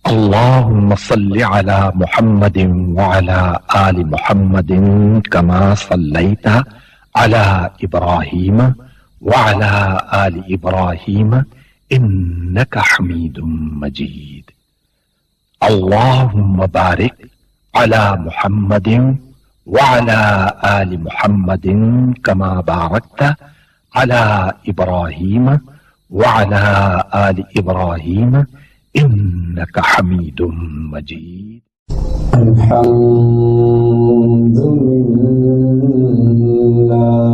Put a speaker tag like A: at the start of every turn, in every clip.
A: اللهم صل على محمد وعلى آل محمد كما صليت على إبراهيم وعلى آل إبراهيم إنك حميد مجيد. اللهم بارك على محمد وعلى آل محمد كما باركت على إبراهيم وعلى آل إبراهيم إنك حميد مجيد.
B: الحمد لله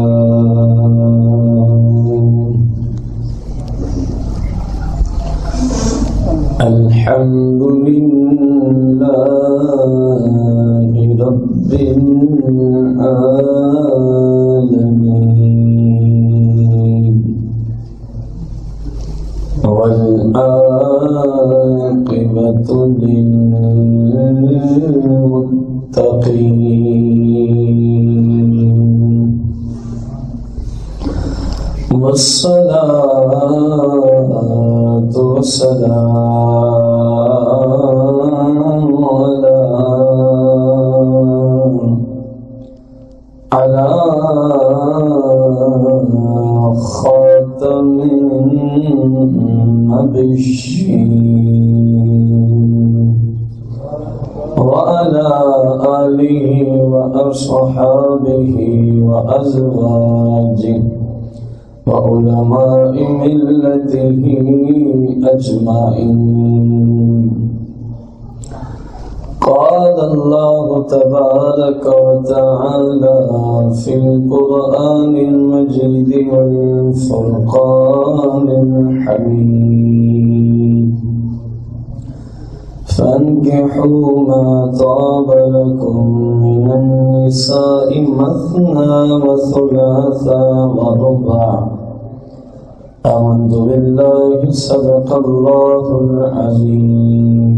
B: الحمد لله رب العالمين والعاقبة للمتقين والصلاة والسلام على خاتم النبيين وعلى آله وأصحابه وأزواجه وعلماء ملته أجمعين. قال الله تبارك وتعالى في القرآن المجيد والفرقان الحميد: فانكحوا ما طاب لكم من النساء مثنى وثلاث ورباع. آمنت بالله صدق الله العظيم.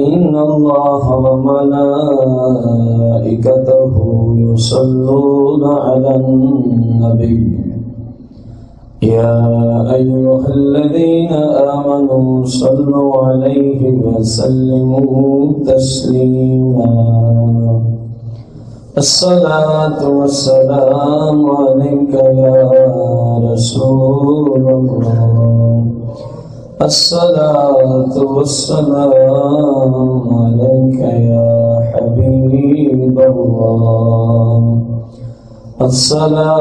B: إن الله وملائكته يصلون على النبي يا أيها الذين آمنوا صلوا عليه وسلموا تسليما. الصلاة والسلام عليك يا رسول الله. الصلاة والسلام عليك يا حبيب الله.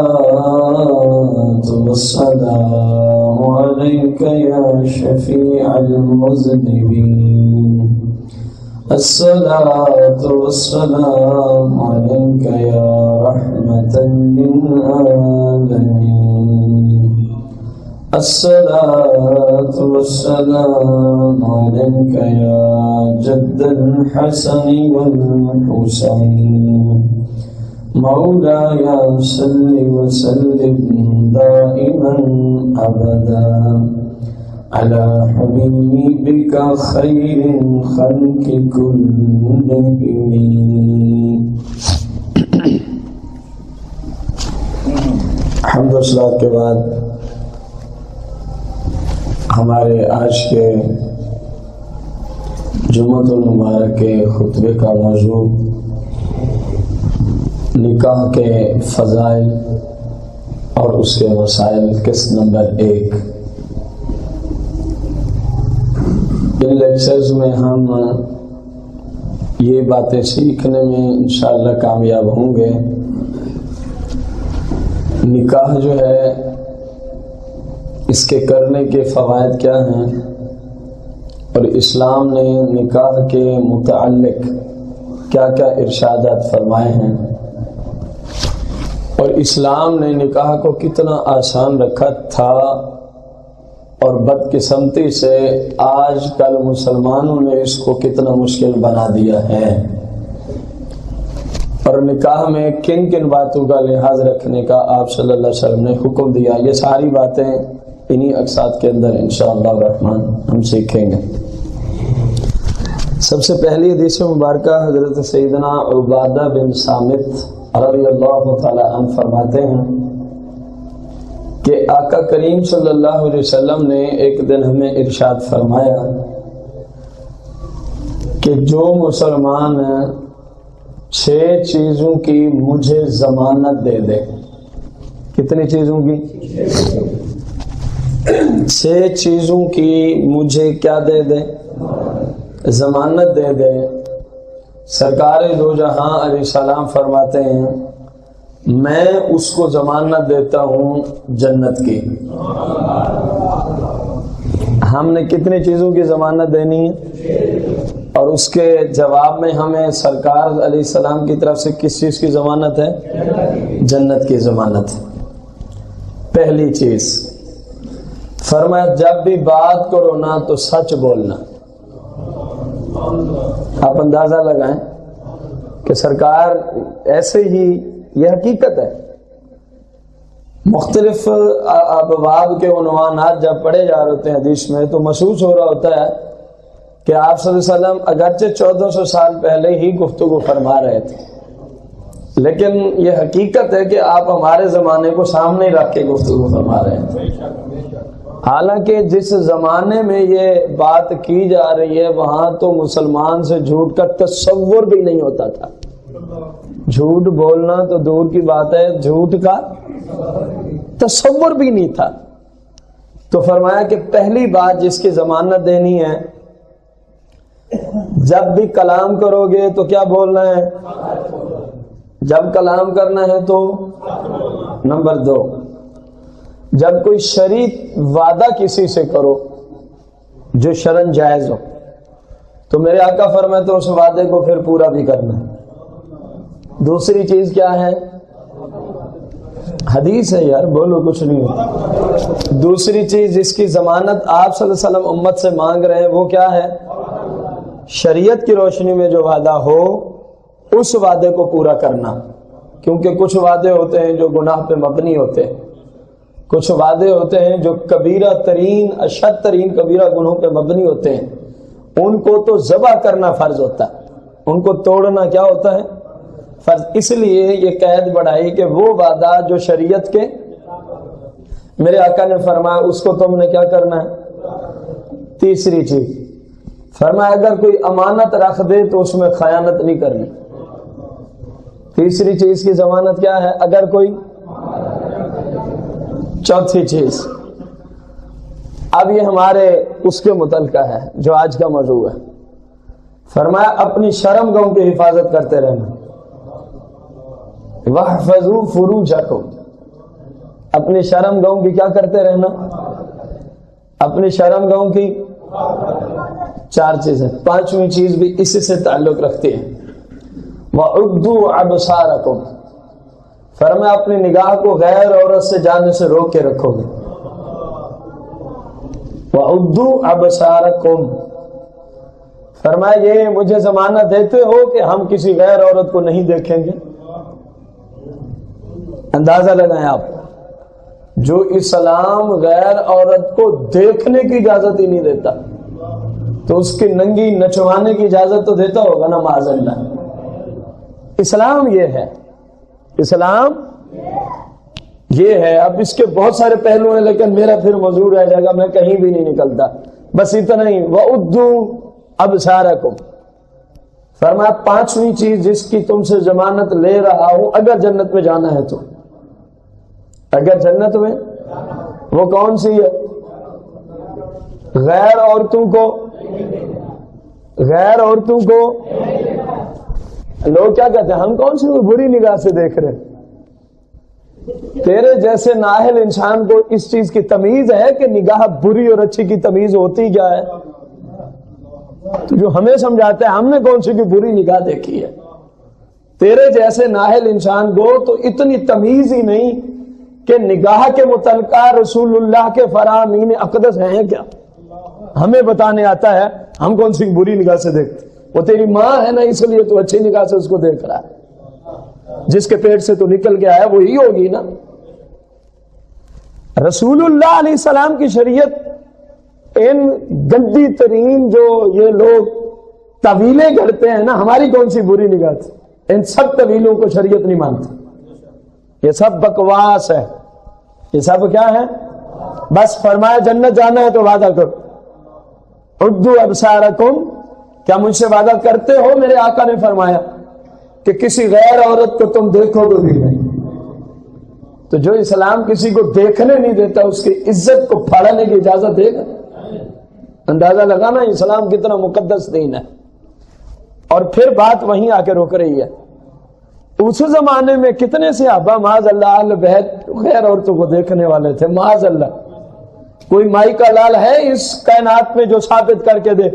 B: الصلاة والسلام عليك يا شفيع المذنبين. الصلاة والسلام عليك يا رحمة للعالمين. الصلاة والسلام عليك يا جد الحسن والحسين. مولاي صل وسلم دائما أبدا على حبيبك خير الخلق كلهم. حمد و صلوات کے بعد ہمارے آج کے جمعۃ المبارک کے خطبے کا موضوع نکاح کے فضائل اور اس کے مسائل قسط نمبر 1۔ ان لیکچرز میں ہم یہ باتیں سیکھنے میں انشاءاللہ کامیاب ہوں گے۔ نکاح جو ہے اس کے کرنے کے فوائد کیا ہیں، اور اسلام نے نکاح کے متعلق کیا کیا ارشادات فرمائے ہیں، اور اسلام نے نکاح کو کتنا آسان رکھا تھا، اور بدقسمتی سے آج کل مسلمانوں نے اس کو کتنا مشکل بنا دیا ہے، اور نکاح میں کن کن باتوں کا لحاظ رکھنے کا آپ صلی اللہ علیہ وسلم نے حکم دیا۔ یہ ساری باتیں انہی اقساط کے اندر انشاءاللہ الرحمن ہم سیکھیں گے۔ سب سے پہلی حدیث مبارکہ حضرت سیدنا عبادہ بن صامت رضی اللہ تعالی عنہ فرماتے ہیں کہ آقا کریم صلی اللہ علیہ وسلم نے ایک دن ہمیں ارشاد فرمایا کہ جو مسلمان 6 چیزوں کی مجھے ضمانت دے دے. کتنی چیزوں کی؟ 6 چیزوں کی مجھے کیا دے دے؟ ضمانت دے دے. سرکار دو جہاں علیہ السلام فرماتے ہیں میں اس کو ضمانت دیتا ہوں جنت کی. ہم نے کتنی چیزوں کی ضمانت دینی ہے؟ اور اس کے جواب میں ہمیں سرکار علیہ السلام کی طرف سے کس چیز کی ضمانت ہے؟ جنت کی ضمانت. پہلی چیز فرمایا جب بھی بات کرو نا تو سچ بولنا. آپ اندازہ لگائیں کہ سرکار ایسے ہی، یہ حقیقت ہے، مختلف ابواب کے عنوانات جب پڑھے جا رہے ہوتے ہیں حدیث میں تو محسوس ہو رہا ہوتا ہے کہ آپ صلی اللہ علیہ وسلم اگرچہ 1400 سال پہلے ہی گفتگو فرما رہے تھے، لیکن یہ حقیقت ہے کہ آپ ہمارے زمانے کو سامنے رکھ کے گفتگو فرما رہے ہیں. حالانکہ جس زمانے میں یہ بات کی جا رہی ہے وہاں تو مسلمان سے جھوٹ کا تصور بھی نہیں ہوتا تھا. جھوٹ بولنا تو دور کی بات ہے، جھوٹ کا تصور بھی نہیں تھا. تو فرمایا کہ پہلی بات جس کی ضمانت دینی ہے، جب بھی کلام کرو گے تو کیا بولنا ہے؟ جب کلام کرنا ہے تو نمبر 2، جب کوئی شرعی وعدہ کسی سے کرو جو شرعاً جائز ہو تو میرے آقا فرماتے ہیں اس وعدے کو پھر پورا بھی کرنا ہے. دوسری چیز کیا ہے؟ حدیث ہے یار، بولو کچھ نہیں ہوتا. دوسری چیز جس کی ضمانت آپ صلی اللہ علیہ وسلم امت سے مانگ رہے ہیں وہ کیا ہے؟ شریعت کی روشنی میں جو وعدہ ہو اس وعدے کو پورا کرنا. کیونکہ کچھ وعدے ہوتے ہیں جو گناہ پہ مبنی ہوتے ہیں، کچھ وعدے ہوتے ہیں جو کبیرہ ترین اشد ترین کبیرہ گناہوں پہ مبنی ہوتے ہیں، ان کو تو ذبح کرنا فرض ہوتا ہے، ان کو توڑنا کیا ہوتا ہے؟ فرض. اس لیے یہ قید بڑھائی کہ وہ وعدہ جو شریعت کے، میرے آقا نے فرمایا اس کو تم نے کیا کرنا ہے. تیسری چیز فرمایا اگر کوئی امانت رکھ دے تو اس میں خیانت نہیں کرنی. تیسری چیز کی ضمانت کیا ہے؟ اگر کوئی. چوتھی چیز، اب یہ ہمارے اس کے متعلقہ ہے جو آج کا موضوع ہے. فرمایا اپنی شرم گاہوں کی حفاظت کرتے رہنا. وَاحْفَظُوا فُرُوجَكُمْ، اپنی شرم گاہوں کی کیا کرتے رہنا؟ اپنی شرم گاہوں کی 4 چیزیں. 5ویں چیز بھی اسی سے تعلق رکھتی ہے. وَعُدُّوا أَبْصَارَكُمْ، فرمایا اپنی نگاہ کو غیر عورت سے جانے سے روک کے رکھو گے. وَعُدُّوا أَبْصَارَكُمْ، فرمایا یہ مجھے ضمانت دیتے ہو کہ ہم کسی غیر عورت کو نہیں دیکھیں گے. اندازہ لگائیں آپ، جو اسلام غیر عورت کو دیکھنے کی اجازت ہی نہیں دیتا تو اس کی ننگی نچوانے کی اجازت تو دیتا ہوگا نا معاذ اللہ. اسلام یہ ہے، اسلام یہ ہے. اب اس کے بہت سارے پہلو ہیں لیکن میرا پھر موضوع رہ جائے گا، میں کہیں بھی نہیں نکلتا. بس اتنا ہی. وَعُدُّوا أَبْصَارَكُمْ، فرمایا 5ویں چیز جس کی تم سے ضمانت لے رہا ہوں اگر جنت میں جانا ہے تو، اگر جنت میں، وہ کون سی ہے؟ غیر عورتوں کو، غیر عورتوں کو. لوگ کیا کہتے ہیں؟ ہم کون سی بری نگاہ سے دیکھ رہے ہیں؟ تیرے جیسے نااہل انسان کو اس چیز کی تمیز ہے کہ نگاہ بری اور اچھی کی تمیز ہوتی کیا ہے؟ تو جو ہمیں سمجھاتا ہے ہم نے کون سی کی بری نگاہ دیکھی ہے؟ تیرے جیسے نااہل انسان کو تو اتنی تمیز ہی نہیں کہ نگاہ کے متعلقہ رسول اللہ کے فرامین اقدس ہیں کیا؟ ہمیں بتانے آتا ہے ہم کون سی بری نگاہ سے دیکھتے. وہ تیری ماں ہے نا، اس لیے تو اچھی نگاہ سے اس کو دیکھ رہا ہے. جس کے پیٹ سے تو نکل کے آیا وہی ہوگی نا. رسول اللہ علیہ السلام کی شریعت ان گندی ترین جو یہ لوگ طویلیں گھڑتے ہیں نا، ہماری کون سی بری نگاہ تھی؟ ان سب طویلوں کو شریعت نہیں مانتی. یہ سب بکواس ہے، یہ سب کیا ہے؟ بس فرمایا جنت جانا ہے تو وعدہ کرو. عدوا ابصارکم کیا مجھ سے وعدہ کرتے ہو؟ میرے آقا نے فرمایا کہ کسی غیر عورت کو تم دیکھو گے بھی نہیں۔ تو جو اسلام کسی کو دیکھنے نہیں دیتا اس کی عزت کو پھاڑنے کی اجازت دے گا؟ اندازہ لگانا اسلام کتنا مقدس دین ہے۔ اور پھر بات وہیں آ کے رک رہی ہے، اس زمانے میں کتنے صحابہ معاذ اللہ اہل بیت غیر عورتوں کو دیکھنے والے تھے، معاذ اللہ۔ کوئی مائی کا لال ہے اس کائنات میں جو ثابت کر کے دے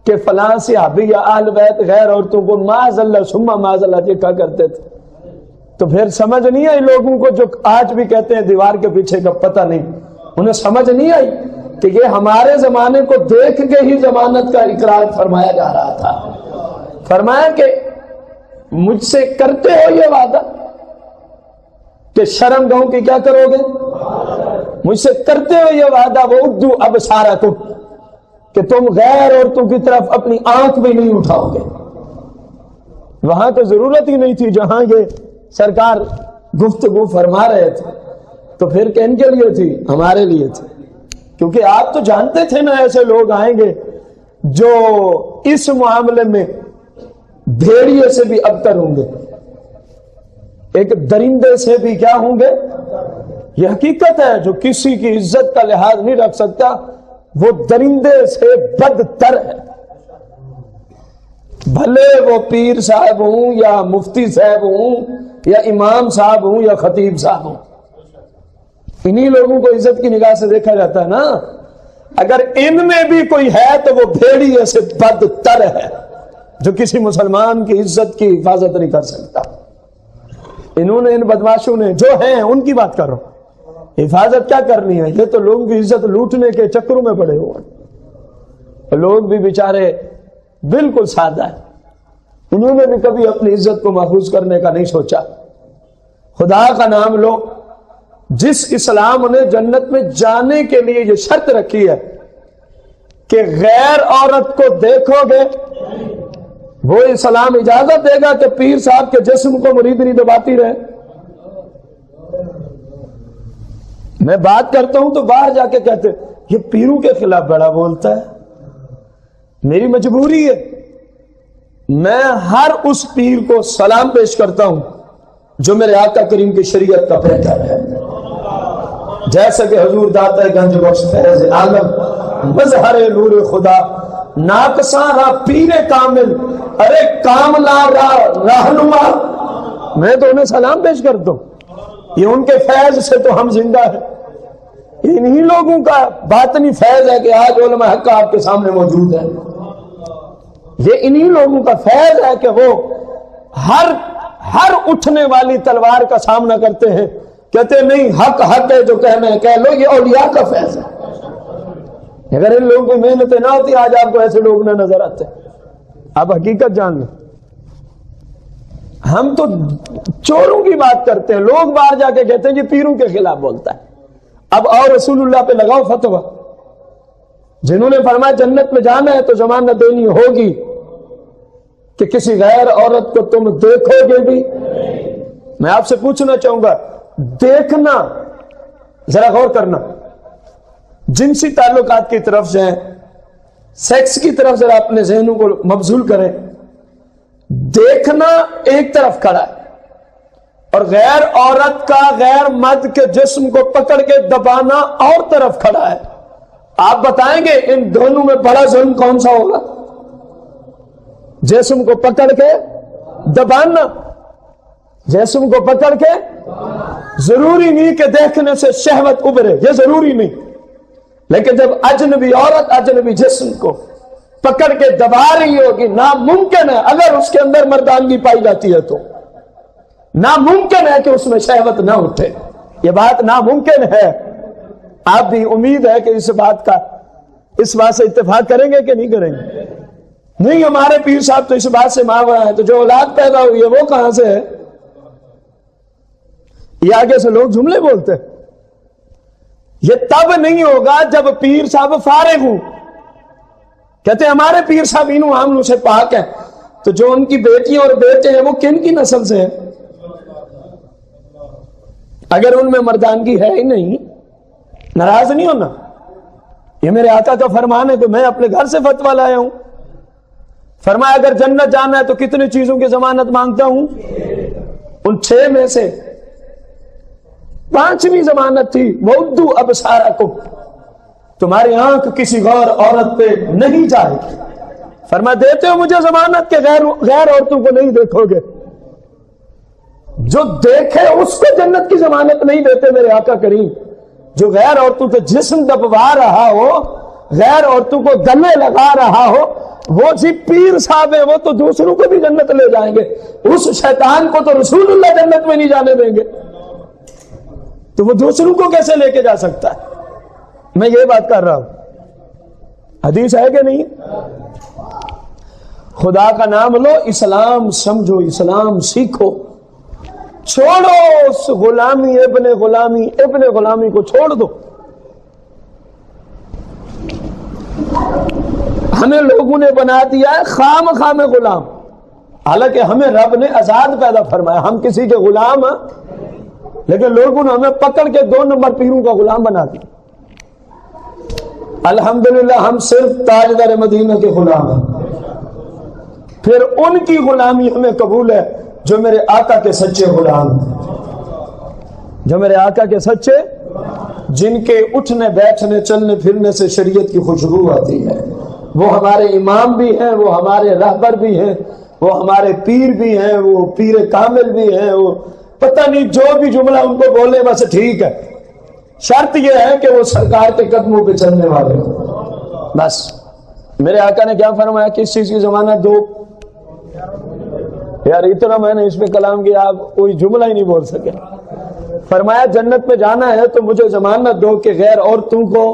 B: کہ فلاں صحابی یا اہل بیت غیر عورتوں کو معاذ اللہ ثم معاذ اللہ دیکھا کرتے تھے؟ تو پھر سمجھ نہیں آئی لوگوں کو جو آج بھی کہتے ہیں دیوار کے پیچھے کا پتہ نہیں، انہیں سمجھ نہیں آئی کہ یہ ہمارے زمانے کو دیکھ کے ہی ضمانت کا اقرار فرمایا جا رہا تھا۔ فرمایا کہ مجھ سے کرتے ہو یہ وعدہ کہ شرم گاؤں کی کیا کرو گے؟ مجھ سے کرتے ہو یہ وعدہ وہ اردو ابصارکم کہ تم غیر عورتوں کی طرف اپنی آنکھ بھی نہیں اٹھاؤ گے۔ وہاں تو ضرورت ہی نہیں تھی جہاں یہ سرکار گفتگو فرما رہے تھے، تو پھر کن کے لیے تھی؟ ہمارے لیے تھی، کیونکہ آپ تو جانتے تھے نا ایسے لوگ آئیں گے جو اس معاملے میں بھیڑیے سے بھی ابتر ہوں گے، ایک درندے سے بھی کیا ہوں گے؟ یہ حقیقت ہے، جو کسی کی عزت کا لحاظ نہیں رکھ سکتا وہ درندے سے بدتر ہے، بھلے وہ پیر صاحب ہوں یا مفتی صاحب ہوں یا امام صاحب ہوں یا خطیب صاحب ہوں، انہی لوگوں کو عزت کی نگاہ سے دیکھا جاتا ہے نا۔ اگر ان میں بھی کوئی ہے تو وہ بھیڑیے سے بدتر ہے جو کسی مسلمان کی عزت کی حفاظت نہیں کر سکتا۔ انہوں نے، ان بدماشوں نے جو ہیں ان کی بات کر رہا ہوں، حفاظت کیا کرنی ہے؟ یہ تو لوگوں کی عزت لوٹنے کے چکروں میں پڑے ہوئے، لوگ بھی بیچارے بالکل سادہ ہیں، انہوں نے بھی کبھی اپنی عزت کو محفوظ کرنے کا نہیں سوچا۔ خدا کا نام لو، جس اسلام نے جنت میں جانے کے لیے یہ شرط رکھی ہے کہ غیر عورت کو دیکھو گے، وہ اسلام اجازت دے گا کہ پیر صاحب کے جسم کو مریدنی دباتی رہے؟ میں بات کرتا ہوں تو باہر جا کے کہتے یہ پیروں کے خلاف بڑا بولتا ہے، میری مجبوری ہے، میں ہر اس پیر کو سلام پیش کرتا ہوں جو میرے آقا کریم کی شریعت کا پیکر ہے، جیسا کہ حضور داتا گنج بخش فیض عالم مظہر نور خدا ناقصاں را پیر کامل ارے کاملا رہنما، میں تو انہیں سلام پیش کرتا ہوں، یہ ان کے فیض سے تو ہم زندہ ہیں۔ انہی لوگوں کا باطنی فیض ہے کہ آج علماء حق آپ کے سامنے موجود ہے، یہ انہی لوگوں کا فیض ہے کہ وہ ہر اٹھنے والی تلوار کا سامنا کرتے ہیں، کہتے ہیں نہیں حق حق ہے، جو کہنا ہے کہہ لو، یہ اولیاء کا فیض ہے۔ اگر ان لوگوں کی محنتیں نہ ہوتی آج آپ کو ایسے لوگ نہ نظر آتے۔ آپ حقیقت جان لیں، ہم تو چوروں کی بات کرتے ہیں، لوگ باہر جا کے کہتے ہیں یہ پیروں کے خلاف بولتا ہے۔ اب اور رسول اللہ پہ لگاؤ فتویٰ، جنہوں نے فرمایا جنت میں جانا ہے تو ضمانت دینی ہوگی کہ کسی غیر عورت کو تم دیکھو گے بھی۔ میں آپ سے پوچھنا چاہوں گا، دیکھنا، ذرا غور کرنا، جنسی تعلقات کی طرف سے سیکس کی طرف ذرا اپنے ذہنوں کو مبذول کریں، دیکھنا ایک طرف کھڑا ہے اور غیر عورت کا غیر مرد کے جسم کو پکڑ کے دبانا اور طرف کھڑا ہے۔ آپ بتائیں گے ان دونوں میں بڑا ظلم کون سا ہوگا؟ جسم کو پکڑ کے دبانا، جسم کو پکڑ کے، ضروری نہیں کہ دیکھنے سے شہوت ابھرے، یہ ضروری نہیں، لیکن جب اجنبی عورت اجنبی جسم کو پکڑ کے دبا رہی ہوگی، ناممکن ہے اگر اس کے اندر مردانگی پائی جاتی ہے تو ناممکن ہے کہ اس میں شہوت نہ اٹھے، یہ بات ناممکن ہے۔ آپ بھی امید ہے کہ اس بات سے اتفاق کریں گے کہ نہیں کریں گے؟ نہیں، ہمارے پیر صاحب تو اس بات سے ماورا ہے، تو جو اولاد پیدا ہوئی ہے وہ کہاں سے ہے؟ یہ آگے سے لوگ جملے بولتے ہیں۔ یہ تب نہیں ہوگا جب پیر صاحب فارغ ہوں، کہتے ہیں ہمارے پیر صاحب انہوں عاملوں سے پاک ہیں، تو جو ان کی بیٹیاں اور بیٹے ہیں وہ کن کی نسل سے ہیں؟ اگر ان میں مردانگی ہے ہی نہیں، ناراض نہیں ہونا، یہ میرے آقا کا فرمان ہے، تو میں اپنے گھر سے فتویٰ لایا ہوں فرمایا اگر جنت جانا ہے تو کتنی چیزوں کی ضمانت مانگتا ہوں؟ ان 6 میں سے 5ویں ضمانت تھی وَعُدُّ أَبْصَارَكُمْ، تمہاری آنکھ کسی غیر عورت پہ نہیں جائے گی۔ فرمایا دیتے ہو مجھے ضمانت کہ غیر عورتوں کو نہیں دیکھو گے؟ جو دیکھے اس کو جنت کی ضمانت نہیں دیتے میرے آقا کریم۔ جو غیر عورتوں کے جسم دبوا رہا ہو، غیر عورتوں کو گلے لگا رہا ہو، وہ جی پیر صاحب ہیں، وہ تو دوسروں کو بھی جنت لے جائیں گے، اس شیطان کو تو رسول اللہ جنت میں نہیں جانے دیں گے، تو وہ دوسروں کو کیسے لے کے جا سکتا ہے؟ میں یہ بات کر رہا ہوں، حدیث ہے کہ نہیں؟ خدا کا نام لو، اسلام سمجھو، اسلام سیکھو، چھوڑو اس غلامی ابن غلامی کو چھوڑ دو۔ ہمیں لوگوں نے بنا دیا ہے خام غلام، حالانکہ ہمیں رب نے آزاد پیدا فرمایا، ہم کسی کے غلام ہیں، لیکن لوگوں نے ہمیں پکڑ کے 2 نمبر پیروں کا غلام بنا دیا۔ الحمدللہ ہم صرف تاجدار مدینہ کے غلام ہیں، پھر ان کی غلامی ہمیں قبول ہے جو میرے آقا کے سچے غلام ہیں، جو میرے آقا کے سچے، جن کے اٹھنے بیٹھنے چلنے پھرنے سے شریعت کی خوشبو آتی ہے، وہ ہمارے امام بھی ہیں، وہ ہمارے رہبر بھی ہیں، وہ ہمارے پیر بھی ہیں، وہ پیر کامل بھی ہیں، وہ پتہ نہیں جو بھی جملہ ان کو بولے بس ٹھیک ہے، شرط یہ ہے کہ وہ سرکار کے قدموں پہ چلنے والے ہوں۔ بس میرے آقا نے کیا فرمایا؟ کس چیز کی ضمانت دو؟ یار اتنا میں نے اس پہ کلام کیا، آپ کوئی جملہ ہی نہیں بول سکے۔ فرمایا جنت میں جانا ہے تو مجھے ضمانت دو کہ غیر عورتوں کو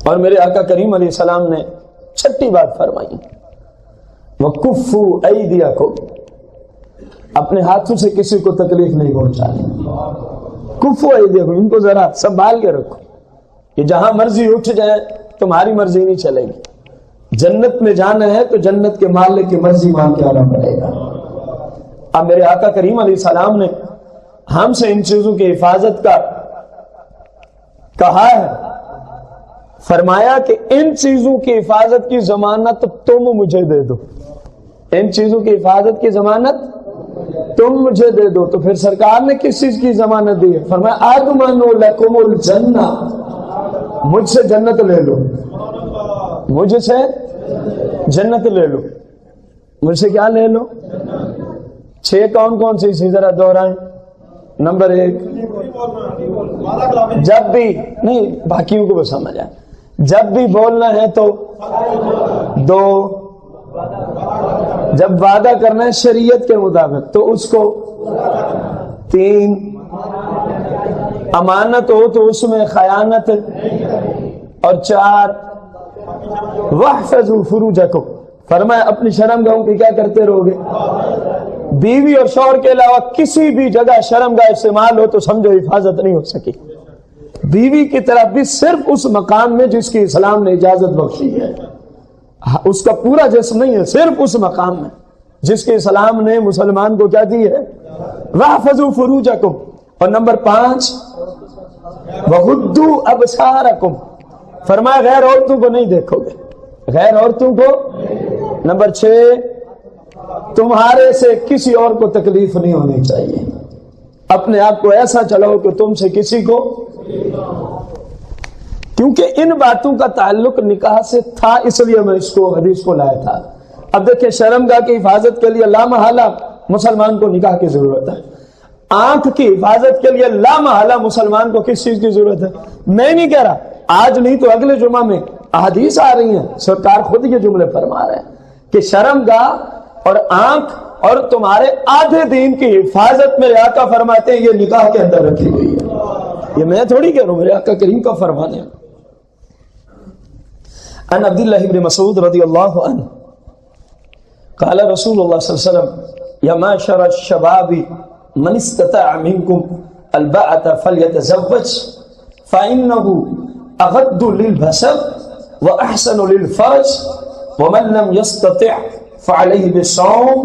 B: اور میرے آقا کریم علیہ السلام نے 6ٹھی بات فرمائی، وَكُفُّوا أَيْدِيَكُمْ، اپنے ہاتھوں سے کسی کو تکلیف نہیں پہنچانی۔ کفو ایدیکم، ان کو ذرا سنبھال کے رکھو، کہ جہاں مرضی اٹھ جائے تمہاری مرضی نہیں چلے گی، جنت میں جانا ہے تو جنت کے مالک کی مرضی مان کے آنا پڑے گا۔ اب میرے آقا کریم علیہ السلام نے ہم سے ان چیزوں کی حفاظت کا کہا ہے، فرمایا کہ ان چیزوں کی حفاظت کی ضمانت تم مجھے دے دو، ان چیزوں کی حفاظت کی ضمانت تم مجھے دے دو۔ تو پھر سرکار نے کس چیز کی ضمانت دی ہے؟ فرمایا اضمن لکم الجنہ، مجھ سے جنت لے لو، مجھ سے جنت لے لو، مجھ سے کیا لے لو؟ 6 کون سی سی ذرا دوہرائیں۔ نمبر 1، جب بھی نہیں، باقیوں کو سمجھ آئے، جب بھی بولنا ہے تو 2، جب وعدہ کرنا ہے شریعت کے مطابق تو اس کو 3، امانت ہو تو اس میں خیانت، اور 4 واحفظوا فروجکم، فرمایا اپنی شرمگاہوں کی کیا کرتے رہو گے؟ بیوی اور شوہر کے علاوہ کسی بھی جگہ شرمگاہ استعمال ہو تو سمجھو حفاظت نہیں ہو سکی۔ بیوی کی طرف بھی صرف اس مقام میں جس کی اسلام نے اجازت بخشی ہے، اس کا پورا جسم نہیں ہے، صرف اس مقام میں جس کے اسلام نے مسلمان کو کیا دی ہے؟ واحفظوا فروجکم۔ اور نمبر 5، وغضوا ابصارکم، فرمایا غیر عورتوں کو نہیں دیکھو گے، غیر عورتوں کو۔ نمبر 6، تمہارے سے کسی اور کو تکلیف نہیں ہونی چاہیے، اپنے آپ کو ایسا چلاؤ کہ تم سے کسی کو، کیونکہ ان باتوں کا تعلق نکاح سے تھا، اس لیے میں اس کو حدیث کو لایا تھا۔ اب دیکھیں شرمگاہ کی حفاظت کے لیے لامحالہ مسلمان کو نکاح کی ضرورت ہے، آنکھ کی حفاظت کے لیے لامحالہ مسلمان کو کس چیز کی ضرورت ہے؟ میں نہیں کہہ رہا، آج نہیں تو اگلے جمعہ میں احادیث آ رہی ہیں، سرکار خود یہ جملے فرما رہے ہیں کہ شرمگاہ اور آنکھ اور تمہارے آدھے دین کی حفاظت میرے آقا فرماتے ہیں یہ نکاح کے اندر رکھی گئی ہے، یہ میں تھوڑی کہہ رہا ہوں، میرے آقا کریم کا فرمانے۔ عن عبد الله بن مسعود رضی اللہ عنہ قال رسول اللہ صلی اللہ علیہ وسلم یا معشر الشباب من استطاع منكم الباءة فليتزوج فإنه أغض للبصر وأحسن للفرج ومن لم يستطع فعليه بالصوم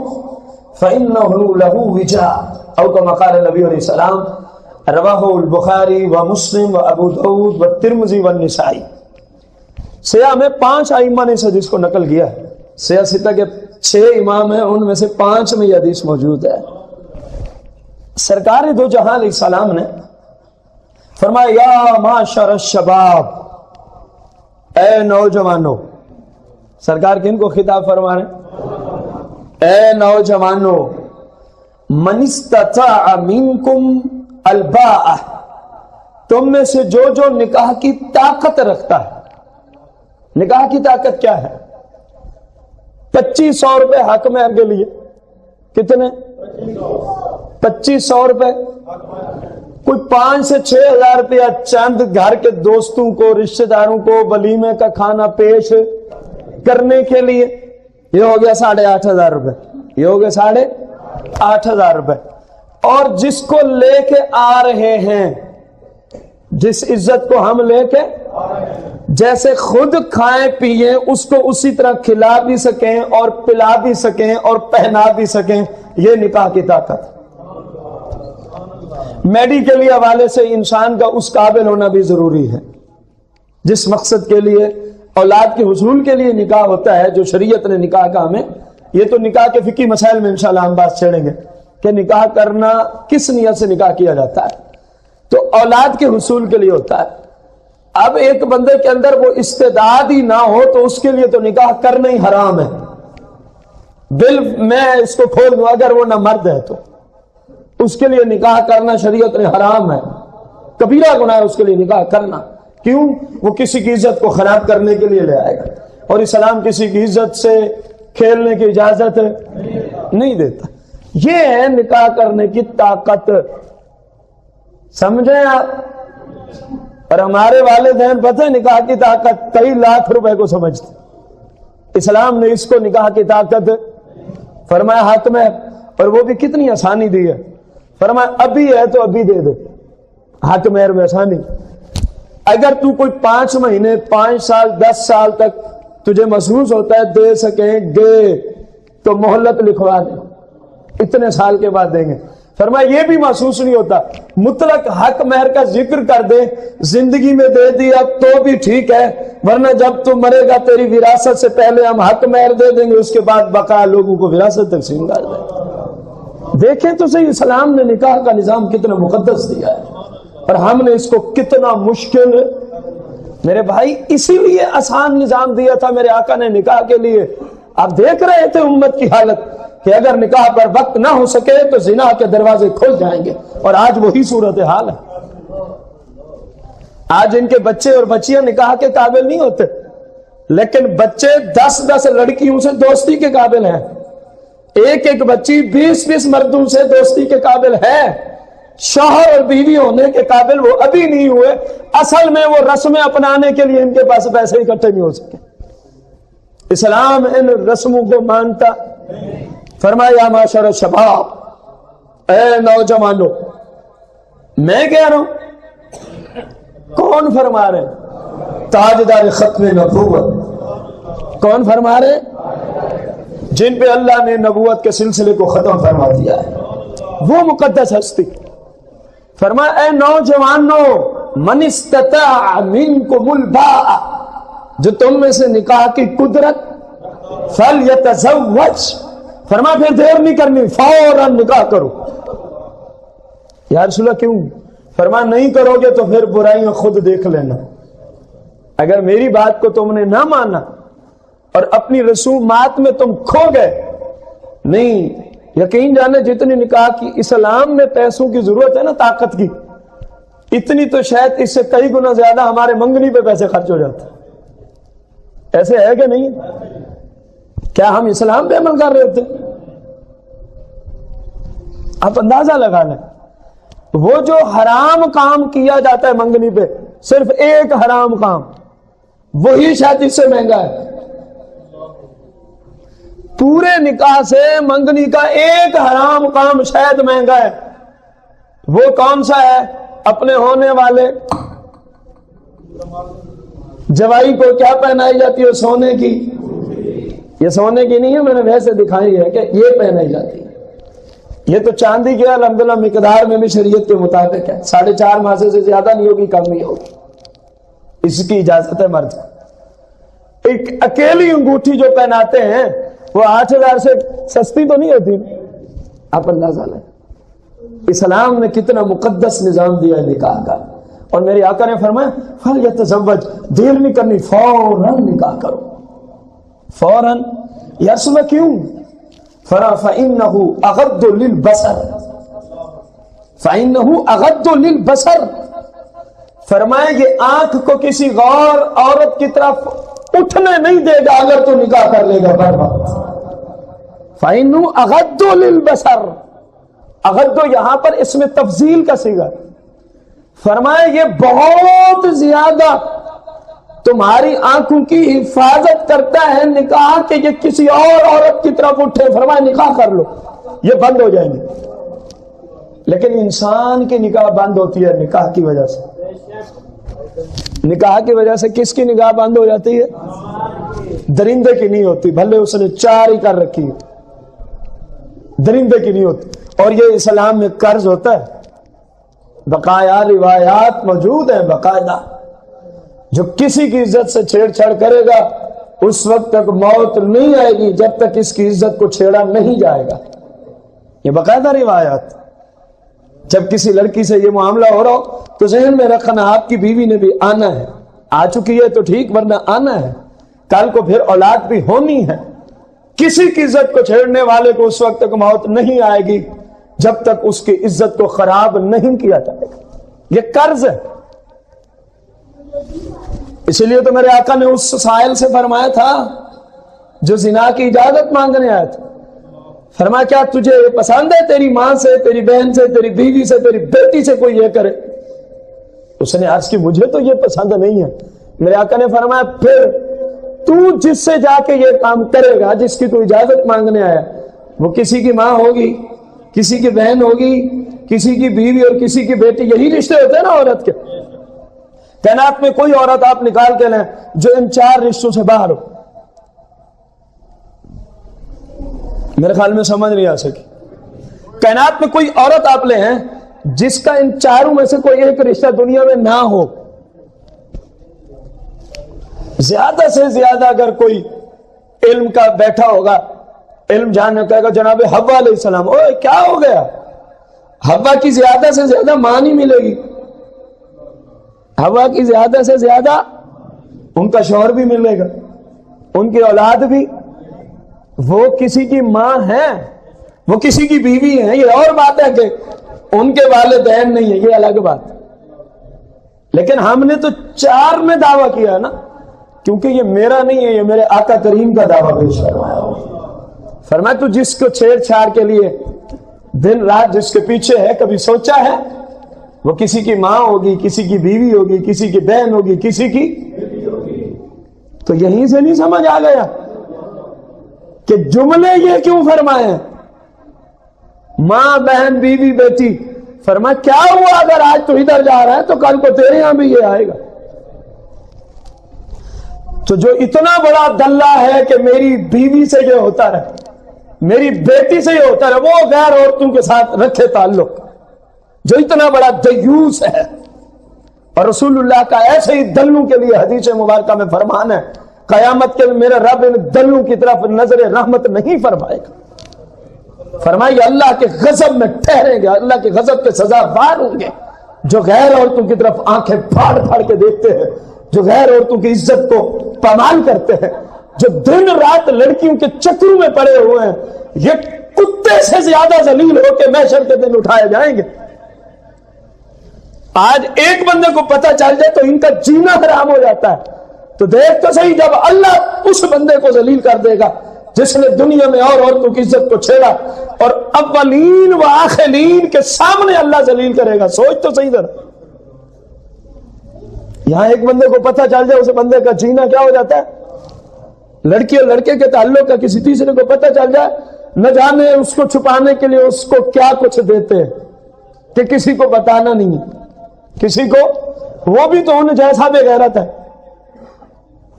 B: فإنه له وجاء، او كما قال النبي علیہ السلام رواہ البخاری و مسلم و ابو داؤد و ترمذی و النسائی. سیاہ میں 5 ائمہ نے اس حدیث کو نقل کیا ہے. سیاہ ستہ کے 6 امام ہیں، ان میں سے 5 میں یہ حدیث موجود ہے. سرکار دو جہاں علیہ السلام نے فرمایا یا معاشر الشباب، اے نوجوانوں. سرکار کن کو خطاب فرما رہے ہیں؟ اے نوجوانوں، من استطاع منکم الباء، تم میں سے جو نکاح کی طاقت رکھتا ہے. نکاح کی طاقت کیا ہے؟ 2500 روپے حق مہر کے لیے. کتنے؟ 2500 روپے. کوئی 5 سے 6 ہزار روپیہ چند گھر کے دوستوں کو، رشتہ داروں کو ولیمے کا کھانا پیش کرنے کے لیے، یہ ہو گیا 8,500 روپے. یہ ہو گیا 8,500 روپے. اور جس کو لے کے آ رہے ہیں، جس عزت کو ہم لے کے جیسے خود کھائیں پیئیں، اس کو اسی طرح کھلا بھی سکیں اور پلا بھی سکیں اور پہنا بھی سکیں، یہ نکاح کی طاقت. میڈیکلی حوالے سے انسان کا اس قابل ہونا بھی ضروری ہے. جس مقصد کے لیے، اولاد کے حصول کے لیے نکاح ہوتا ہے، جو شریعت نے نکاح کا ہمیں، یہ تو نکاح کے فقہی مسائل میں انشاءاللہ ہم بات چھیڑیں گے کہ نکاح کرنا کس نیت سے نکاح کیا جاتا ہے. تو اولاد کے حصول کے لیے ہوتا ہے. اب ایک بندے کے اندر وہ استعداد ہی نہ ہو تو اس کے لیے تو نکاح کرنا ہی حرام ہے. میں اس کو کھول دوں، اگر وہ نہ مرد ہے تو اس کے لیے نکاح کرنا شریعت نے حرام ہے. کبیرہ گناہ ہے اس کے لیے نکاح کرنا. کیوں؟ وہ کسی کی عزت کو خراب کرنے کے لیے لے آئے گا، اور اسلام کسی کی عزت سے کھیلنے کی اجازت نہیں دیتا. یہ ہے نکاح کرنے کی طاقت. سمجھیں آپ؟ اور ہمارے والدین پتہ ہے نکاح کی طاقت کئی لاکھ روپے کو سمجھتے. اسلام نے اس کو نکاح کی طاقت فرمایا حق میں، اور وہ بھی کتنی آسانی دی ہے. فرمایا ابھی ہے تو ابھی دے دے. حق مہر میں آسانی. اگر تو کوئی 5 مہینے 5 سال 10 سال تک تجھے محسوس ہوتا ہے دے سکیں گے تو مہلت لکھوا دیں، اتنے سال کے بعد دیں گے. فرمایا یہ بھی محسوس نہیں ہوتا، مطلق حق مہر کا ذکر کر دے، زندگی میں دے دیا تو بھی ٹھیک ہے، ورنہ جب تو مرے گا تیری وراثت سے پہلے ہم حق مہر دے دیں گے، اس کے بعد بقا لوگوں کو وراثت تقسیم کر دیں. دیکھیں تو صحیح اسلام نے نکاح کا نظام کتنا مقدس دیا ہے، اور ہم نے اس کو کتنا مشکل. میرے بھائی اسی لیے آسان نظام دیا تھا میرے آقا نے نکاح کے لیے. آپ دیکھ رہے تھے امت کی حالت کہ اگر نکاح پر وقت نہ ہو سکے تو زنا کے دروازے کھل جائیں گے، اور آج وہی صورتحال ہے. آج ان کے بچے اور بچیاں نکاح کے قابل نہیں ہوتے، لیکن بچے 10 لڑکیوں سے دوستی کے قابل ہیں. ایک بچی 20 مردوں سے دوستی کے قابل ہے. شوہر اور بیوی ہونے کے قابل وہ ابھی نہیں ہوئے. اصل میں وہ رسمیں اپنانے کے لیے ان کے پاس پیسے اکٹھے نہیں ہو سکے. اسلام ان رسموں کو مانتا. فرمایا معاشر الشباب، اے نوجوانوں. میں کہہ رہا ہوں، کون فرما رہے ہیں؟ تاجدار ختم نبوت. کون فرما رہے ہیں؟ جن پہ اللہ نے نبوت کے سلسلے کو ختم فرما دیا ہے، وہ مقدس ہستی. فرمایا اے نوجوانوں، من استطاع منکم الباء، جو تم میں سے نکاح کی قدرت، فلیتزوج. فرمایا پھر دیر نہیں کرنی، فوراً نکاح کرو. یا رسول اللہ کیوں؟ فرمایا نہیں کرو گے تو پھر برائیاں خود دیکھ لینا. اگر میری بات کو تم نے نہ مانا اور اپنی رسومات میں تم کھو گئے، نہیں، یقین جانے جتنی نکاح کی اسلام میں پیسوں کی ضرورت ہے نا، طاقت کی، اتنی تو شاید اس سے کئی گنا زیادہ ہمارے منگنی پہ پیسے خرچ ہو جاتے. ایسے ہے کہ نہیں؟ کیا ہم اسلام پہ عمل کر رہے ہوتے؟ آپ اندازہ لگا لیں، وہ جو حرام کام کیا جاتا ہے منگنی پہ، صرف ایک حرام کام، وہی شادی سے مہنگا ہے. پورے نکاح سے منگنی کا ایک حرام کام شاید مہنگا ہے. وہ کون سا ہے؟ اپنے ہونے والے جوائی کو کیا پہنائی جاتی ہے؟ سونے کی. یہ سونے کی نہیں ہے، میں نے ویسے دکھائی ہے کہ یہ پہنائی جاتی ہے. یہ تو چاندی کے الحمدللہ مقدار میں بھی شریعت کے مطابق ہے، 4.5 ماسے سے زیادہ نہیں ہوگی، کم نہیں ہوگی، اس کی اجازت ہے مرد کو۔ ایک اکیلی انگوٹھی جو پہناتے ہیں وہ 8,000 سے سستی تو نہیں ہوتی، آپ اندازہ لیں اسلام نے کتنا مقدس نظام دیا ہے نکاح کا۔ اور میرے آقا نے فرمایا فَلْيَتَزَوَّجْ، دیر نہیں کرنی، فوراً نکاح کرو، فوراً۔ یا رسول اللہ کیوں؟ فَإِنَّهُ أَغَضُّ لِلْبَصَرِ، فَإِنَّهُ أَغَضُّ لِلْبَصَرِ، فرمایا یہ آنکھ کو کسی غور عورت کی طرف اٹھنے نہیں دے گا اگر تو نکاح کر لے گا برباد۔ فَإِنَّهُ أَغَضُّ لِلْبَصَرِ، اغض یہاں پر اس میں تفضیل کا صیغہ، فرمایا یہ بہت زیادہ تمہاری آنکھوں کی حفاظت کرتا ہے نکاح کہ یہ کسی اور عورت کی طرف اٹھے، فرمایا نکاح کر لو، یہ بند ہو جائیں گے۔ لیکن انسان کی نکاح بند ہوتی ہے نکاح کی وجہ سے، نکاح کی وجہ سے کس کی نکاح بند ہو جاتی ہے؟ درندے کی نہیں ہوتی، بھلے اس نے 4 ہی کر رکھی ہے، درندے کی نہیں ہوتی۔ اور یہ اسلام میں قرض ہوتا ہے، بقایا روایات موجود ہیں باقاعدہ، جو کسی کی عزت سے چھیڑ چھاڑ کرے گا اس وقت تک موت نہیں آئے گی جب تک اس کی عزت کو چھیڑا نہیں جائے گا، یہ باقاعدہ روایات۔ جب کسی لڑکی سے یہ معاملہ ہو رہا ہو تو ذہن میں رکھنا آپ کی بیوی نے بھی آنا ہے، آ چکی ہے تو ٹھیک، ورنہ آنا ہے، کل کو پھر اولاد بھی ہونی ہے۔ کسی کی عزت کو چھیڑنے والے کو اس وقت تک موت نہیں آئے گی جب تک اس کی عزت کو خراب نہیں کیا جائے گا، یہ قرض ہے۔ اسی لیے تو میرے آقا نے اس سائل سے فرمایا تھا جو زنا کی اجازت مانگنے آیا تھا، فرمایا کیا تجھے یہ پسند ہے تیری ماں سے، تیری بہن سے، تیری بیوی سے، تیری بیٹی سے کوئی یہ کرے؟ اس نے عرض کی مجھے تو یہ پسند نہیں ہے۔ میرے آقا نے فرمایا پھر تو جس سے جا کے یہ کام کرے گا، جس کی تو اجازت مانگنے آیا، وہ کسی کی ماں ہوگی، کسی کی بہن ہوگی، کسی کی بیوی اور کسی کی بیٹی، یہی رشتے ہوتے ہیں نا عورت کے۔ کائنات میں کوئی عورت آپ نکال کے لیں جو ان 4 رشتوں سے باہر ہو، میرے خیال میں سمجھ نہیں آ سکی۔ کائنات میں کوئی عورت آپ لے ہیں جس کا ان 4 میں سے کوئی ایک رشتہ دنیا میں نہ ہو۔ زیادہ سے زیادہ اگر کوئی علم کا بیٹھا ہوگا، علم جاننے کہے گا جناب حوا علیہ السلام، اوہ کیا ہو گیا؟ حوا کی زیادہ سے زیادہ ماں نہیں ملے گی، حوا کی زیادہ سے زیادہ ان کا شوہر بھی ملے گا، ان کی اولاد بھی۔ وہ کسی کی ماں ہے، وہ کسی کی بیوی ہے، یہ اور بات ہے کہ ان کے والدین نہیں ہے، یہ الگ بات۔ لیکن ہم نے تو 4 میں دعویٰ کیا نا، کیونکہ یہ میرا نہیں ہے، یہ میرے آقا کریم کا دعویٰ پیش فرمایا۔ فرمایا تو جس کو چھیڑ چھاڑ کے لیے دن رات جس کے پیچھے ہے، کبھی سوچا ہے وہ کسی کی ماں ہوگی، کسی کی بیوی ہوگی، کسی کی بہن ہوگی، کسی کی، تو یہیں سے نہیں سمجھ آ گیا کہ جملے یہ کیوں فرمائے ہیں؟ ماں، بہن، بیوی، بیٹی۔ فرمایا کیا ہوا اگر آج تو ادھر جا رہا ہے تو کل کو تیرے یہاں بھی یہ آئے گا۔ تو جو اتنا بڑا دلہ ہے کہ میری بیوی سے یہ ہوتا رہے، میری بیٹی سے یہ ہوتا رہے، وہ غیر عورتوں کے ساتھ رکھے تعلق، جو اتنا بڑا دیوس ہے۔ اور رسول اللہ کا ایسے ہی دلوں کے لیے حدیث مبارکہ میں فرمان ہے، قیامت کے میرے رب ان دلوں کی طرف نظر رحمت نہیں فرمائے گا۔ فرمائے اللہ کے غضب میں ٹھہریں گے، اللہ کے غضب کے سزاوار ہوں گے جو غیر عورتوں کی طرف آنکھیں پھاڑ پھاڑ کے دیکھتے ہیں، جو غیر عورتوں کی عزت کو پامال کرتے ہیں، جو دن رات لڑکیوں کے چکروں میں پڑے ہوئے ہیں، یہ کتے سے زیادہ ذلیل ہو کے محشر کے دن اٹھائے جائیں گے۔ آج ایک بندے کو پتہ چل جائے تو ان کا جینا حرام ہو جاتا ہے، تو دیکھ تو صحیح جب اللہ اس بندے کو ذلیل کر دے گا جس نے دنیا میں اور عورتوں کی عزت کو چھیڑا، اور اولین و آخرین کے سامنے اللہ ذلیل کرے گا۔ سوچ تو صحیح ذرا، یہاں ایک بندے کو پتہ چل جائے اس بندے کا جینا کیا ہو جاتا ہے۔ لڑکی اور لڑکے کے تعلق کا کسی تیسرے کو پتہ چل جائے، نہ جانے اس کو چھپانے کے لیے اس کو کیا کچھ دیتے ہیں کہ کسی کو بتانا نہیں ہے، کسی کو، وہ بھی تو ان جیسا بے غیرت ہے،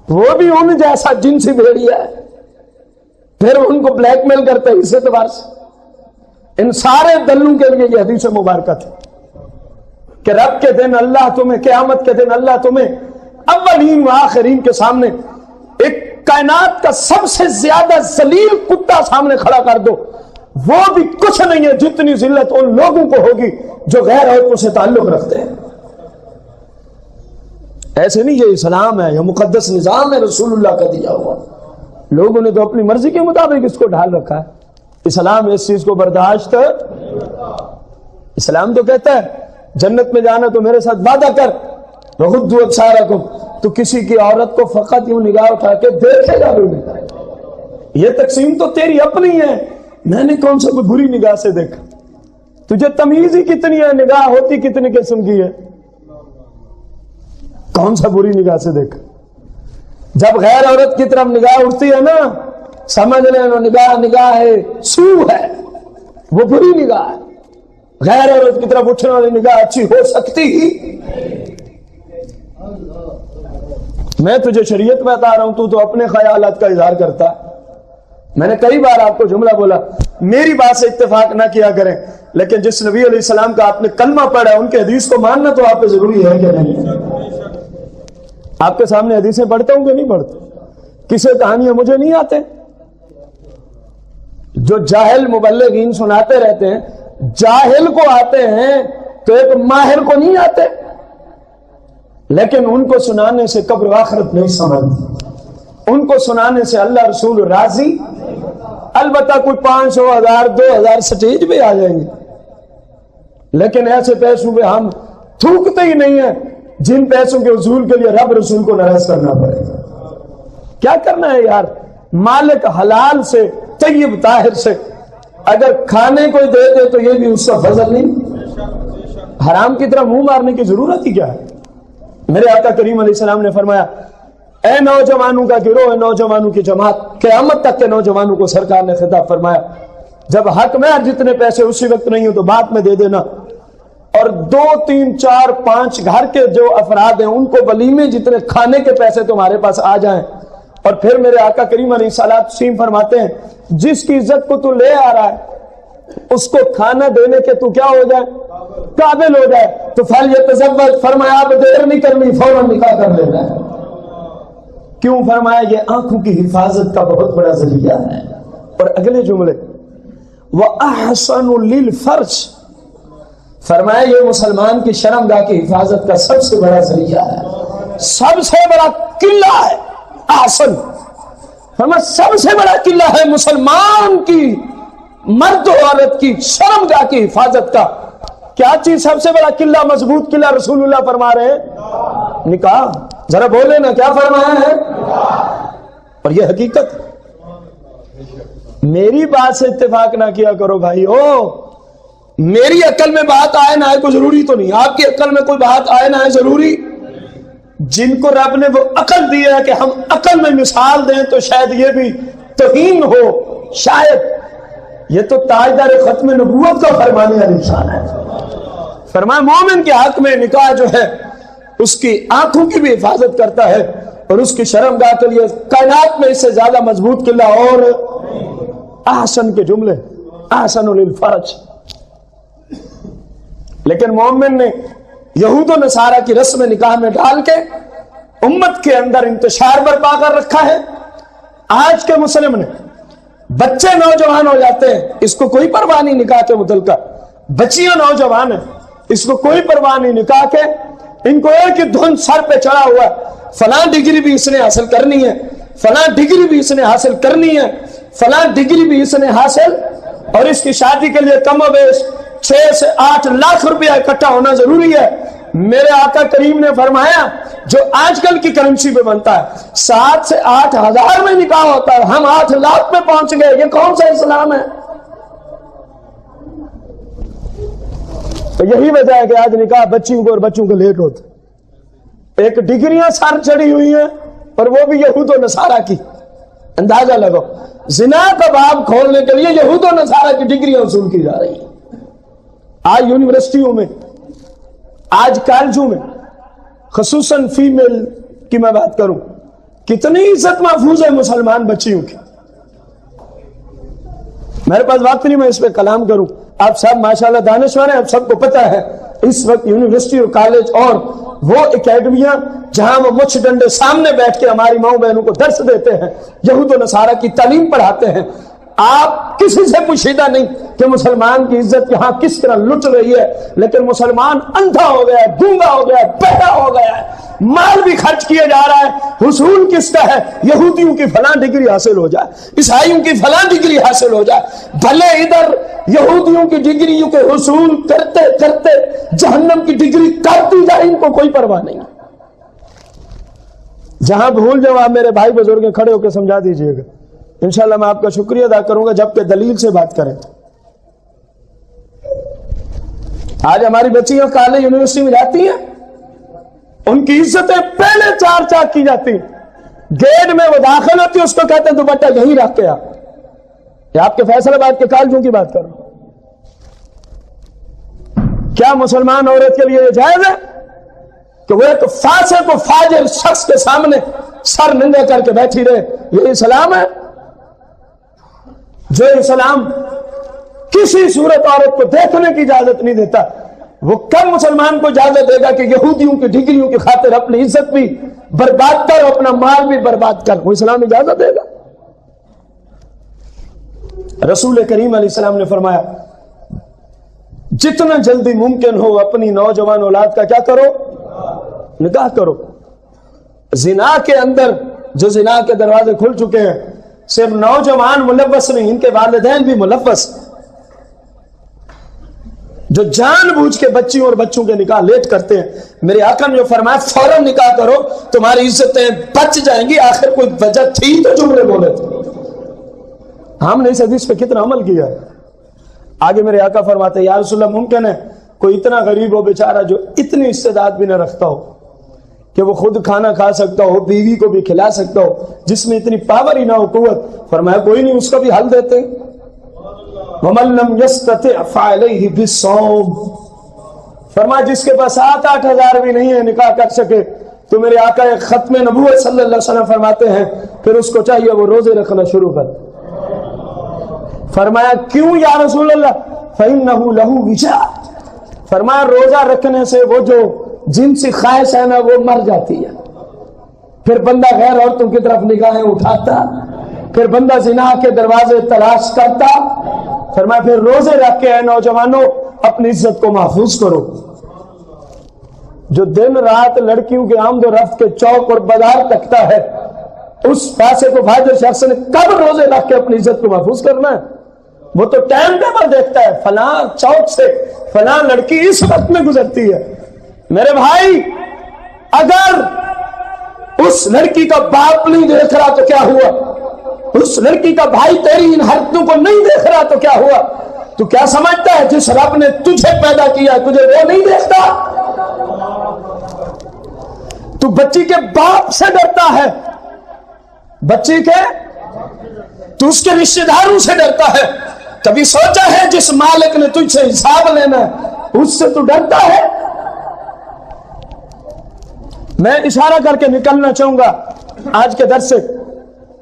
B: وہ بھی ان جیسا جنسی بھیڑیا ہے، پھر ان کو بلیک میل کرتے ہیں اس اعتبار سے۔ ان سارے دلوں کے لیے یہ حدیث مبارکہ تھی کہ رب کے دن اللہ تمہیں، قیامت کے دن اللہ تمہیں اولین و آخرین کے سامنے ایک کائنات کا سب سے زیادہ ذلیل کتا سامنے کھڑا کر دو، وہ بھی کچھ نہیں ہے جتنی ذلت ان لوگوں کو ہوگی جو غیر عورتوں سے تعلق رکھتے ہیں۔ ایسے نہیں، یہ اسلام ہے، یہ مقدس نظام ہے رسول اللہ کا دیا ہوا۔ لوگوں نے تو اپنی مرضی کے مطابق اس کو ڈھال رکھا ہے۔ اسلام اس چیز کو برداشت، اسلام تو کہتا ہے جنت میں جانا تو میرے ساتھ وعدہ کر، وغضوا ابصارکم، تو کسی کی عورت کو فقط یوں نگاہ اٹھا کے دیکھے گا بھی نہیں۔ یہ تقسیم تو تیری اپنی ہے، میں نے کون سا کوئی بری نگاہ سے دیکھا؟ تجھے تمیز ہی کتنی ہے، نگاہ ہوتی کتنی قسم کی ہے، کون سا بری نگاہ سے دیکھا؟ جب غیر عورت کی طرف نگاہ اٹھتی ہے نا، سمجھ لیں نگاہ ہے، سو ہے، وہ بری نگاہ ہے۔ غیر عورت کی طرف اٹھنے والی نگاہ اچھی ہو سکتی ہی؟ میں تجھے شریعت بتا رہا ہوں، تو اپنے خیالات کا اظہار کرتا۔ میں نے کئی بار آپ کو جملہ بولا، میری بات سے اتفاق نہ کیا کریں، لیکن جس نبی علیہ السلام کا آپ نے کلمہ پڑھا ہے ان کے حدیث کو ماننا تو آپ پہ ضروری ہے کہ نہیں؟ آپ کے سامنے حدیثیں پڑھتا ہوں کہ نہیں پڑھتا؟ کسی کہانیاں مجھے نہیں آتے، جو جاہل مبلغین سناتے رہتے ہیں، جاہل کو آتے ہیں تو ایک ماہر کو نہیں آتے، لیکن ان کو سنانے سے قبر و آخرت نہیں سمجھتے، ان کو سنانے سے اللہ رسول راضی۔ البتہ کوئی 500 1000 2000 سٹیج پہ آ جائیں گے، لیکن ایسے پیسوں پہ ہم تھوکتے ہی نہیں ہیں جن پیسوں کے حصول کے لیے رب رسول کو ناراض کرنا پڑے گا۔ کیا کرنا ہے یار؟ مالک حلال سے، طیب طاہر سے اگر کھانے کو دے دے تو یہ بھی اس کا فضل نہیں، حرام کی طرف منہ مارنے کی ضرورت ہی کیا ہے؟ میرے آقا کریم علیہ السلام نے فرمایا، اے نوجوانوں کا گروہ، اے نوجوانوں کی جماعت، قیامت تک کے نوجوانوں کو سرکار نے خطاب فرمایا، جب حق میں جتنے پیسے اسی وقت نہیں ہو تو بعد میں دے دینا، اور 2 3 4 5 گھر کے جو افراد ہیں ان کو ولیمے جتنے کھانے کے پیسے تمہارے پاس آ جائیں۔ اور پھر میرے آقا کریم علیہ السلام فرماتے ہیں، جس کی عزت کو تو لے آ رہا ہے اس کو کھانا دینے کے تو کیا ہو جائے، قابل ہو جائے، تو فلیتزوج، فرمایا اب دیر نہیں کرنی، فوراً نکاح کر لینا ہے۔ کیوں؟ فرمایا یہ آنکھوں کی حفاظت کا بہت بڑا ذریعہ ہے۔ اور اگلے جملے وَأَحْسَنُ لِلْفَرْجِ، فرمایا یہ مسلمان کی شرمگاہ کی حفاظت کا سب سے بڑا ذریعہ ہے، سب سے بڑا قلعہ ہے۔ احسن، فرمایا سب سے بڑا قلعہ ہے مسلمان کی، مرد و عورت کی شرمگاہ کی حفاظت کا۔ کیا چیز سب سے بڑا قلعہ، مضبوط قلعہ؟ رسول اللہ فرما رہے ہیں نکاح۔ ذرا بولے نا، کیا فرمایا ہے؟ اور یہ حقیقت، میری بات سے اتفاق نہ کیا کرو بھائی، میری عقل میں بات آئے نہ آئے کوئی ضروری تو نہیں، آپ کی عقل میں کوئی بات آئے نہ آئے ضروری۔ جن کو رب نے وہ عقل دی ہے کہ ہم عقل میں مثال دیں تو شاید یہ بھی توہین ہو، شاید یہ تو تاجدار ختم نبوت کا فرمانے والا انسان ہے۔ فرمایا مومن کے حق میں نکاح جو ہے اس کی آنکھوں کی بھی حفاظت کرتا ہے، اور اس کی شرمگاہ کے لیے کائنات میں اس سے زیادہ مضبوط قلعہ اور احسن کے جملے، احسن للفرج۔ لیکن مومن نے یہود و نصارہ کی رسم نکاح میں ڈال کے امت کے اندر انتشار برپا کر رکھا ہے۔ آج کے مسلم نے، بچے نوجوان ہو جاتے ہیں، اس کو کوئی پرواہ نہیں نکاح کے متعلقہ، بچیاں نوجوان ہیں، اس کو کوئی پرواہ نہیں نکاح کے، ان کو ایک ہی دھن سر پہ چڑھا ہوا ہے، فلاں ڈگری بھی اس نے حاصل کرنی ہے، فلاں ڈگری بھی اس نے حاصل کرنی ہے، فلاں ڈگری بھی اس نے حاصل، اور اس کی شادی کے لیے کم و بیش 6 سے 8 لاکھ روپیہ اکٹھا ہونا ضروری ہے۔ میرے آقا کریم نے فرمایا جو آج کل کی کرنسی پہ بنتا ہے 7 سے 8 ہزار میں نکاح ہوتا ہے، ہم 8 لاکھ میں پہنچ گئے، یہ کون سا اسلام ہے؟ تو یہی وجہ ہے کہ آج نکاح بچیوں کو اور بچوں کو لیٹ ہوتا، ایک ڈگریاں سر چڑھی ہوئی ہیں اور وہ بھی یہود و نصارہ کی۔ اندازہ لگو، زنا کا باب کھولنے کے لیے یہود و نصارہ کی ڈگریاں وصول کی جا رہی ہیں۔ آج یونیورسٹیوں میں، آج کالجوں میں، خصوصاً فیمیل کی میں بات کروں، کتنی عزت محفوظ ہے مسلمان بچیوں کی۔ میرے پاس وقت نہیں میں اس پہ کلام کروں، آپ سب ماشاءاللہ دانشور ہیں، آپ سب کو پتہ ہے اس وقت یونیورسٹی اور کالج اور وہ اکیڈمیاں جہاں وہ مچھ ڈنڈے سامنے بیٹھ کے ہماری ماؤں بہنوں کو درس دیتے ہیں، یہود و نصارہ کی تعلیم پڑھاتے ہیں، آپ کسی سے پوشیدہ نہیں کہ مسلمان کی عزت یہاں کس طرح لٹ رہی ہے، لیکن مسلمان اندھا ہو گیا ہے، گونگا ہو گیا ہے، بہرا ہو گیا ہے، مال بھی خرچ کیے جا رہا ہے، حصول کس کا ہے؟ یہودیوں کی فلاں ڈگری حاصل ہو جائے، عیسائیوں کی فلاں ڈگری حاصل ہو جائے، بھلے ادھر یہودیوں کی ڈگریوں کے حصول کرتے کرتے جہنم کی ڈگری کرتی جائے، ان کو کوئی پرواہ نہیں۔ جہاں بھول جاؤ آپ میرے بھائی بزرگ کھڑے ہو کے سمجھا دیجئے گا، انشاءاللہ میں آپ کا شکریہ ادا کروں گا جبکہ دلیل سے بات کریں۔ آج ہماری بچیاں کالج یونیورسٹی میں جاتی ہیں، ان کی عزتیں پہلے چار چاک کی جاتی ہیں، گیٹ میں وہ داخل ہوتی ہے اس کو کہتے ہیں دوپٹہ یہیں رکھ کے آ۔ یہ آپ کے فیصل آباد کے کالجوں کی بات کر رہا ہوں۔ کیا مسلمان عورت کے لیے یہ جائز ہے کہ وہ ایک فاسق و فاجر شخص کے سامنے سر ننگا کر کے بیٹھی رہے؟ یہ اسلام ہے؟ جو اسلام کسی صورت عورت کو دیکھنے کی اجازت نہیں دیتا، وہ کب مسلمان کو اجازت دے گا کہ یہودیوں کی ڈگریوں کی خاطر اپنی عزت بھی برباد کر، اپنا مال بھی برباد کر؟ وہ اسلام اجازت دے گا؟ رسول کریم علیہ السلام نے فرمایا جتنا جلدی ممکن ہو اپنی نوجوان اولاد کا کیا کرو؟ نکاح کرو۔ زنا کے اندر جو زنا کے دروازے کھل چکے ہیں، صرف نوجوان ملوث نہیں، ان کے والدین بھی ملوث، جو جان بوجھ کے بچیوں اور بچوں کے نکاح لیٹ کرتے ہیں۔ میرے آقا نے جو فرمایا فوراً نکاح کرو تمہاری عزتیں بچ جائیں گی، آخر کوئی وجہ تھی تو جملے بولے تھے۔ ہم نے اس حدیث پہ کتنا عمل کیا ہے؟ آگے میرے آقا فرماتے ہیں یا رسول اللہ ممکن ہے کوئی اتنا غریب ہو بیچارہ جو اتنی استعداد بھی نہ رکھتا ہو کہ وہ خود کھانا کھا سکتا ہو، بیوی کو بھی کھلا سکتا ہو، جس میں اتنی پاور ہی نہ ہو، قوت؟ فرمایا کوئی نہیں، اس کا بھی حل دیتے ہیں۔ وَمَن لَّمْ يَسْتَطِعْ فَعَلَيْهِ بِالصَّوْمِ، فرمایا جس کے پاس 7-8 ہزار بھی نہیں ہے نکاح کر سکے تو میرے آقا ایک ختم نبوت صلی اللہ علیہ وسلم فرماتے ہیں پھر اس کو چاہیے وہ روزے رکھنا شروع کر۔ فرمایا کیوں یا رسول اللہ؟ فَإِنَّهُ لَهُ وِجَاءٌ، فرمایا روزہ رکھنے سے وہ جو جنسی خواہش ہے نا وہ مر جاتی ہے، پھر بندہ غیر عورتوں کی طرف نگاہیں اٹھاتا، پھر بندہ زنا کے دروازے تلاش کرتا۔ فرمایا پھر روزے رکھ کے اے نوجوانوں اپنی عزت کو محفوظ کرو۔ جو دن رات لڑکیوں کے آمد و رفت کے چوک اور بازار تکتا ہے، اس پیسے کو فاجر شخص نے کب روزے رکھ کے اپنی عزت کو محفوظ کرنا ہے؟ وہ تو ٹائم ٹیبل دیکھتا ہے، فلاں چوک سے فلاں لڑکی اس وقت میں گزرتی ہے۔ میرے بھائی اگر اس لڑکی کا باپ نہیں دیکھ رہا تو کیا ہوا؟ اس لڑکی کا بھائی تیری ان حرکتوں کو نہیں دیکھ رہا تو کیا ہوا؟ تو کیا سمجھتا ہے جس رب نے تجھے پیدا کیا تجھے وہ نہیں دیکھتا؟ تو بچی کے باپ سے ڈرتا ہے، بچی کے تو اس کے رشتہ داروں سے ڈرتا ہے۔ کبھی سوچا ہے جس مالک نے تجھ سے حساب لینا ہے اس سے تو ڈرتا ہے؟ میں اشارہ کر کے نکلنا چاہوں گا آج کے درس سے،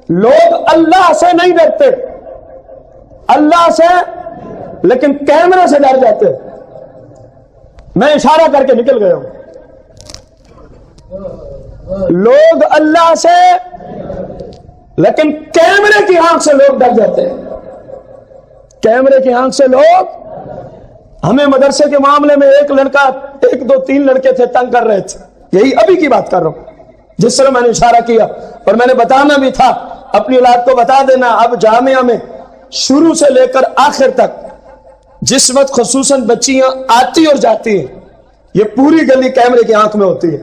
B: لوگ اللہ سے نہیں ڈرتے، اللہ سے لیکن کیمرے سے ڈر جاتے۔ میں اشارہ کر کے نکل گیا ہوں۔ لوگ اللہ سے لیکن کیمرے کی آنکھ سے لوگ ڈر جاتے ہیں، کیمرے کی آنکھ سے لوگ۔ ہمیں مدرسے کے معاملے میں ایک لڑکا 1-2-3 لڑکے تھے تنگ کر رہے تھے، یہی ابھی کی بات کر رہا ہوں جس طرح میں نے اشارہ کیا، اور میں نے بتانا بھی تھا اپنی اولاد کو بتا دینا اب جامعہ میں شروع سے لے کر آخر تک جس وقت خصوصاً بچیاں آتی اور جاتی ہیں یہ پوری گلی کیمرے کی آنکھ میں ہوتی ہے۔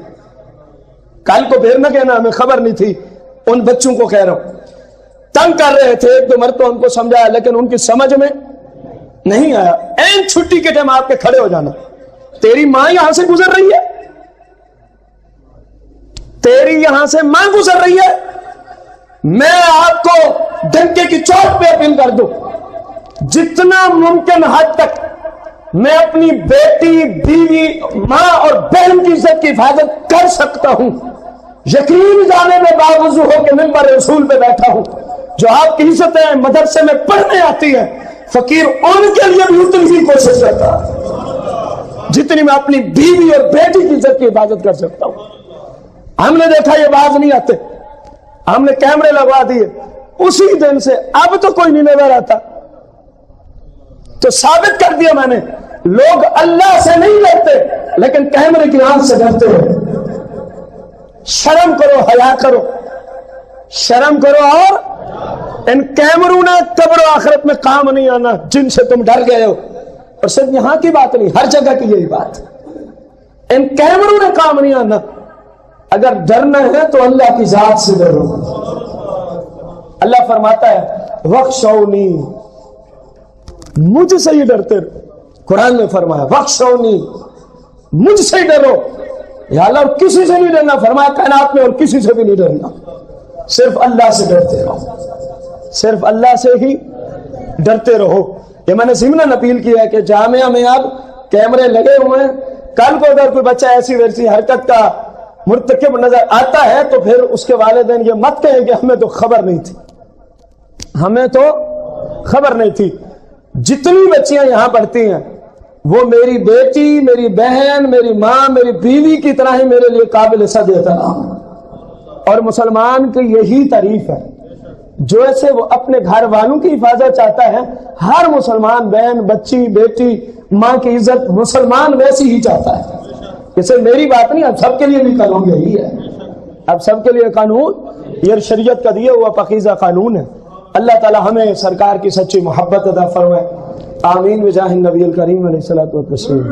B: کل کو پھر نہ کہنا ہمیں خبر نہیں تھی، ان بچوں کو کہہ رہا ہوں تنگ کر رہے تھے، 1-2 مرتبہ ان کو سمجھایا لیکن ان کی سمجھ میں نہیں آیا۔ این چھٹی کے ٹائم آپ کے کھڑے ہو جانا، تیری ماں یہاں سے گزر رہی ہے، تیری یہاں سے ماں گزر رہی ہے، میں آپ کو ڈنکے کی چوٹ پہ اپیل کر دوں جتنا ممکن حد تک میں اپنی بیٹی، بیوی، ماں اور بہن کی عزت کی حفاظت کر سکتا ہوں، یقین جانے میں باوضو ہو کہ منبر رسول پہ بیٹھا ہوں۔ جو آپ کی عزتیں مدرسے میں پڑھنے آتی ہے فقیر ان کے لیے بھی اتنی ہی کوشش کرتا ہے جتنی میں اپنی بیوی اور بیٹی کی عزت کی حفاظت کر سکتا ہوں. ہم نے دیکھا یہ باز نہیں آتے, ہم نے کیمرے لگوا دیے, اسی دن سے اب تو کوئی نہیں نظر آتا. تو ثابت کر دیا میں نے, لوگ اللہ سے نہیں ڈرتے لیکن کیمرے کی آنکھ سے ڈرتے ہیں. شرم کرو, حیا کرو, شرم کرو. اور ان کیمروں نے قبر و آخرت میں کام نہیں آنا جن سے تم ڈر گئے ہو. اور صرف یہاں کی بات نہیں, ہر جگہ کی یہی بات. ان کیمروں نے کام نہیں آنا. اگر ڈرنا ہے تو اللہ کی ذات سے ڈرو. اللہ فرماتا ہے وخشونی, مجھ سے ہی ڈرتے رہو. قرآن نے فرمایا وخشونی, مجھ سے ہی ڈرو. یا اللہ, اور کسی سے نہیں ڈرنا. فرمایا کائنات میں اور کسی سے بھی نہیں ڈرنا, صرف اللہ سے ڈرتے رہو, صرف اللہ سے ہی ڈرتے رہو. یہ میں نے ضمن اپیل کیا ہے کہ جامعہ میں اب کیمرے لگے ہوئے ہیں. کل کو اگر کوئی بچہ ایسی ویسی حرکت کا مرتکب نظر آتا ہے تو پھر اس کے والدین یہ مت کہیں کہ ہمیں تو خبر نہیں تھی, ہمیں تو خبر نہیں تھی. جتنی بچیاں یہاں پڑھتی ہیں وہ میری بیٹی, میری بہن, میری ماں, میری بیوی کی طرح ہی میرے لیے قابل صد احترام. اور مسلمان کی یہی تعریف ہے, جو ایسے وہ اپنے گھر والوں کی حفاظت چاہتا ہے, ہر مسلمان بہن, بچی, بیٹی, ماں کی عزت مسلمان ویسی ہی چاہتا ہے. اسے میری بات نہیں, اب سب کے لیے بھی قانون یہی ہے. اب سب کے لیے قانون یہ شریعت کا دیا ہوا پاکیزہ قانون ہے. اللہ تعالی ہمیں سرکار کی سچی محبت عطا فرمائے. آمین بجاہ النبی الکریم علیہ الصلوۃ والتسلیم.